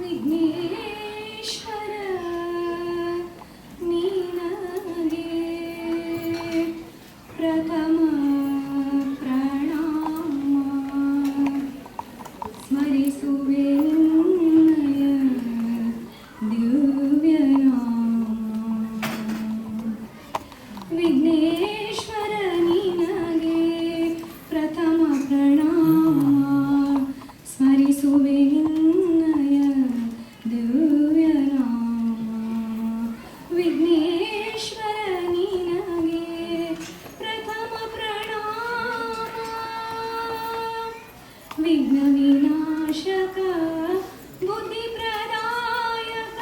ವಿಘ್ನೇಶ್ವರ ನೀನಗೆ ಪ್ರಥಮ ಪ್ರಣಾಮ ಸ್ಮರಿಸುವೆ ನಿನ್ನಯ ದಿವ್ಯ ನಾಮ ವಿಘ್ನೇಶ್ವರ ನೀನಗೆ ಪ್ರಥಮ ಪ್ರಣಾಮ ಸ್ಮರಿಸುವೆ ನಿನ್ನಯ ದಿವ್ಯ ನಾಮ ವಿಘ್ನೇಶ್ವರ ನೀನಗೆ ಪ್ರಥಮ ಪ್ರಣಾಮ ವಿಘ್ನ ವಿನಾಶಕ ಬುದ್ಧಿ ಪ್ರದಾಯಕ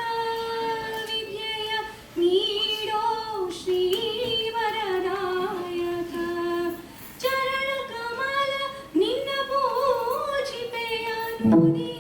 ವಿದ್ಯೆಯ ನೀಡೋ ಶ್ರೀ ವರದಾಯಕ ಚರಣ ಕಮಲ ನಿನ್ನ ಪೂಜಿಪೆಯ ನುಡಿ